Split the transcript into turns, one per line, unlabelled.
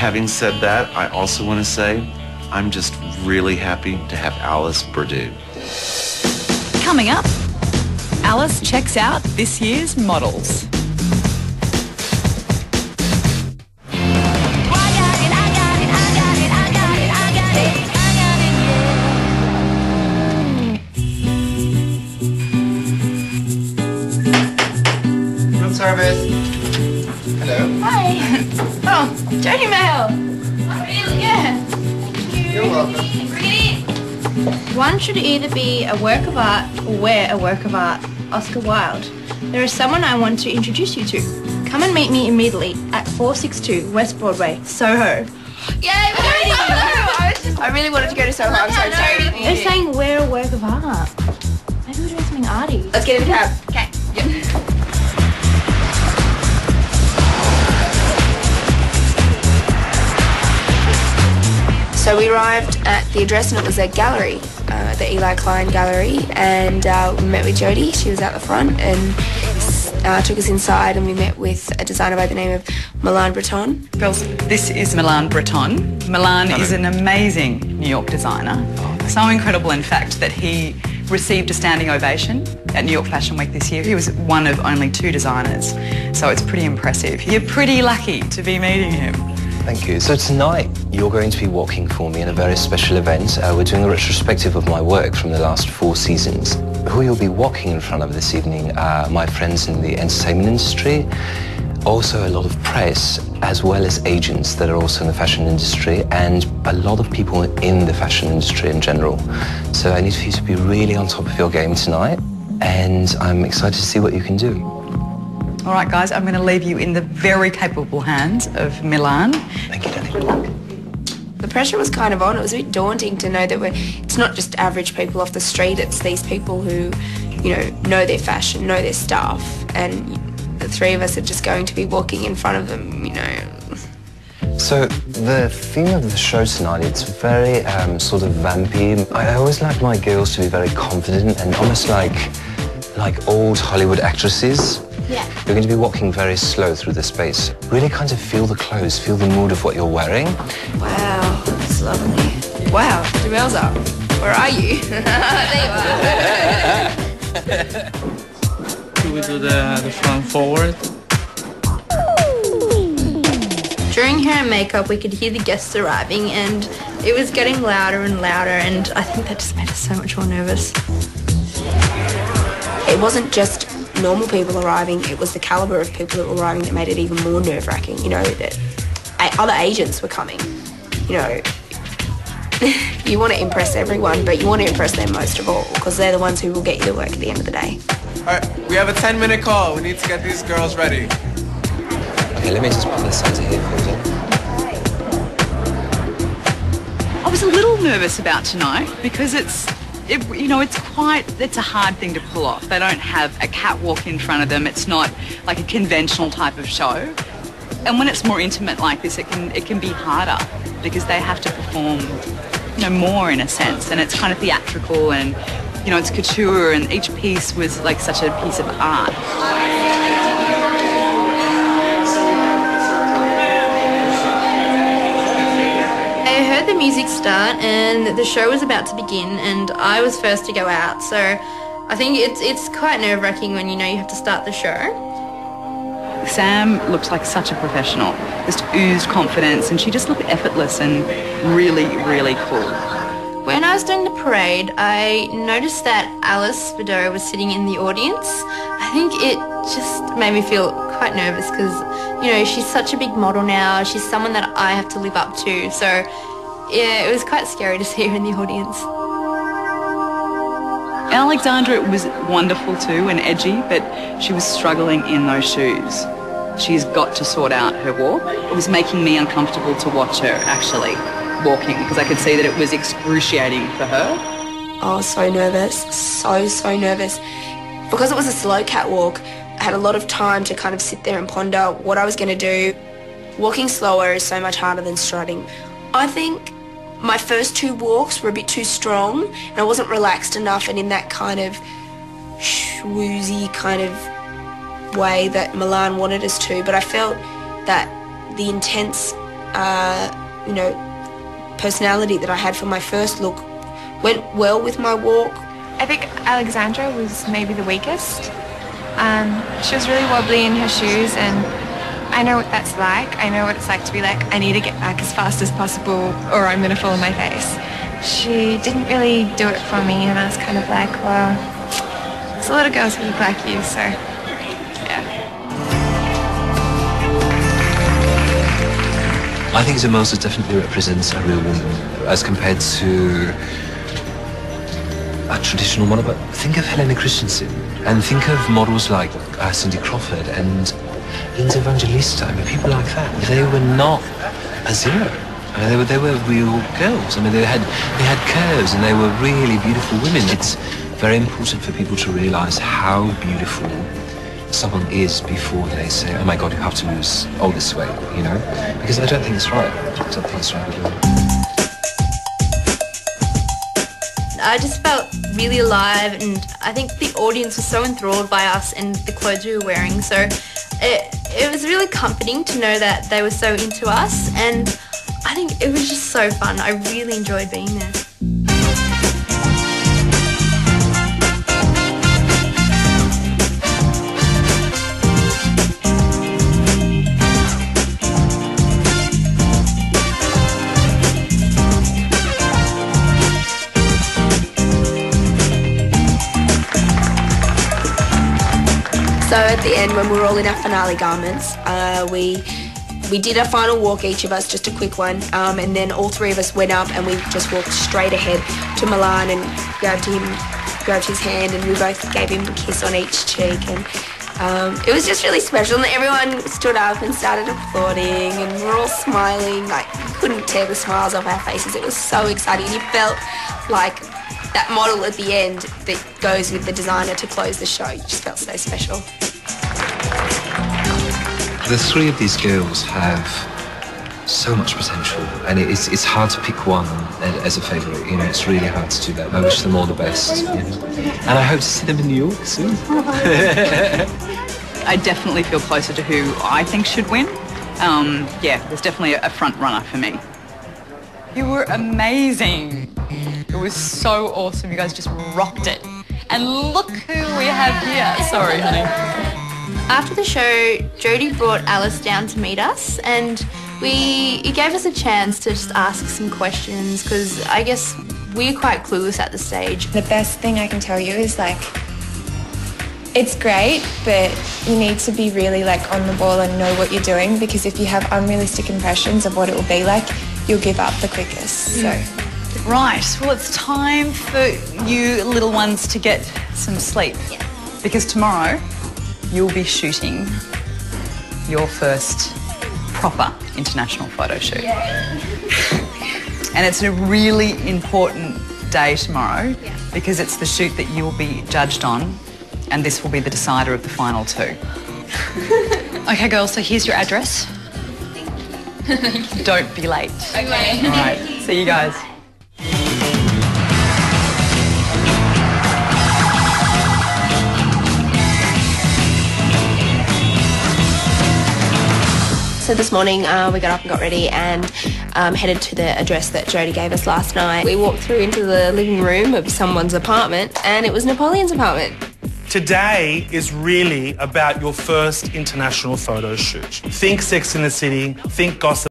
Having said that, I also want to say I'm just really happy to have Alice Berdue.
Coming up, Alice checks out this year's models.
Room service. Hello.
Hi. Oh, Jodie Mail. Really? Yeah. Thank you.
You're welcome.
Bring it in. One should either be a work of art or wear a work of art. Oscar Wilde. There is someone I want to introduce you to. Come and meet me immediately at 462 West Broadway, Soho.
Yay, I really wanted to go to Soho. I'm so excited.
They're saying wear a work of art. Maybe we're doing something arty.
Let's get in the cab.
Okay.
Yep. So we arrived at the address and it was a gallery, the Eli Klein Gallery, and we met with Jodie. She was at the front and took us inside, and we met with a designer by the name of Milan Breton.
Girls, this is Milan Breton. Milan is an amazing New York designer. So incredible, in fact, that he received a standing ovation at New York Fashion Week this year. He was one of only 2 designers, so it's pretty impressive. You're pretty lucky to be meeting him.
Thank you. So tonight you're going to be walking for me in a very special event. We're doing a retrospective of my work from the last 4 seasons. Who you'll be walking in front of this evening are my friends in the entertainment industry, also a lot of press, as well as agents that are also in the fashion industry, and a lot of people in the fashion industry in general. So I need for you to be really on top of your game tonight, and I'm excited to see what you can do.
All right, guys, I'm going to leave you in the very capable hands of Milan.
Thank you, Danny.
Good luck.
The pressure was kind of on. It was a bit daunting to know that it's not just average people off the street, it's these people who, know their fashion, know their stuff, and the 3 of us are just going to be walking in front of them,
So the theme of the show tonight, it's very sort of vampy. I always like my girls to be very confident and almost like old Hollywood actresses.
Yeah.
You're going to be walking very slow through the space. Really kind of feel the clothes, feel the mood of what you're wearing.
Wow, that's lovely. Wow, Jamel's up. Where are you? There you are.
Do we do the front forward?
During hair and makeup, we could hear the guests arriving, and it was getting louder and louder, and I think that just made us so much more nervous.
It wasn't just normal people arriving, it was the calibre of people that were arriving that made it even more nerve-wracking, that other agents were coming. You want to impress everyone, but you want to impress them most of all, because they're the ones who will get you the work at the end of the day.
All right, we have a 10-minute call. We need to get these girls ready.
Okay, let me just put this onto here for you.
I was a little nervous about tonight because it's a hard thing to pull off. They don't have a catwalk in front of them. It's not like a conventional type of show. And when it's more intimate like this, it can be harder because they have to perform, more in a sense. And it's kind of theatrical and, it's couture, and each piece was like such a piece of art.
I heard the music start and the show was about to begin, and I was first to go out, so I think it's quite nerve-wracking when you have to start the show.
Sam looks like such a professional, just oozed confidence, and she just looked effortless and really, really cool.
When I was doing the parade, I noticed that Alice Berdue was sitting in the audience. I think it just made me feel quite nervous because, she's such a big model now. She's someone that I have to live up to. So, yeah, it was quite scary to see her in the audience.
Alexandra was wonderful too and edgy, but she was struggling in those shoes. She's got to sort out her walk. It was making me uncomfortable to watch her actually walking because I could see that it was excruciating for her.
Oh, so nervous, so nervous. Because it was a slow catwalk, I had a lot of time to kind of sit there and ponder what I was going to do. Walking slower is so much harder than strutting. I think my first 2 walks were a bit too strong and I wasn't relaxed enough and in that kind of schwoozy kind of way that Milan wanted us to, but I felt that the intense personality that I had for my first look went well with my walk.
I think Alexandra was maybe the weakest. She was really wobbly in her shoes, and I know what that's like. I know what it's like to be like, I need to get back as fast as possible or I'm going to fall on my face. She didn't really do it for me, and I was kind of like, well, there's a lot of girls who look like you, so yeah.
I think Zemosa definitely represents a real woman as compared to a traditional model. But think of Helena Christensen and think of models like Cindy Crawford and Linda Evangelista. I mean, people like that. They were not a zero. I mean, they were real girls. I mean, they had curves and they were really beautiful women. It's very important for people to realise how beautiful someone is before they say, oh my God, you have to lose all this weight, you know? Because I don't think it's right. I don't think it's right at all.
I just felt really alive, and I think the audience was so enthralled by us and the clothes we were wearing. So it was really comforting to know that they were so into us, and I think it was just so fun. I really enjoyed being there.
So at the end, when we were all in our finale garments, we did our final walk, each of us, just a quick one, and then all three of us went up and we just walked straight ahead to Milan and grabbed his hand, and we both gave him a kiss on each cheek, and it was just really special. And everyone stood up and started applauding, and we were all smiling, like we couldn't tear the smiles off our faces. It was so exciting. You felt like that model at the end that goes with the designer to close the show. You just felt so special.
The three of these girls have so much potential, and it's hard to pick one as a favourite. You know, it's really hard to do that. I wish them all the best, you know? And I hope to see them in New York soon.
I definitely feel closer to who I think should win. Yeah, there's definitely a front runner for me. You were amazing. It was so awesome. You guys just rocked it. And look who we have here. Sorry, honey.
After the show, Jodie brought Alice down to meet us, and it gave us a chance to just ask some questions, because I guess we're quite clueless at the stage.
The best thing I can tell you is, like, it's great, but you need to be really, like, on the ball and know what you're doing, because if you have unrealistic impressions of what it will be like, you'll give up the quickest. So.
Right, well, it's time for you little ones to get some sleep.
Yeah.
Because tomorrow you'll be shooting your first proper international photo shoot.
Yeah.
And it's a really important day tomorrow, because it's the shoot that you'll be judged on, and this will be the decider of the final two. Okay, girls, so here's your address. Don't be late.
Okay.
All right, see you guys.
So this morning we got up and got ready and headed to the address that Jodie gave us last night. We walked through into the living room of someone's apartment, and it was Napoleon's apartment.
Today is really about your first international photo shoot. Think Sex and the City, think Gossip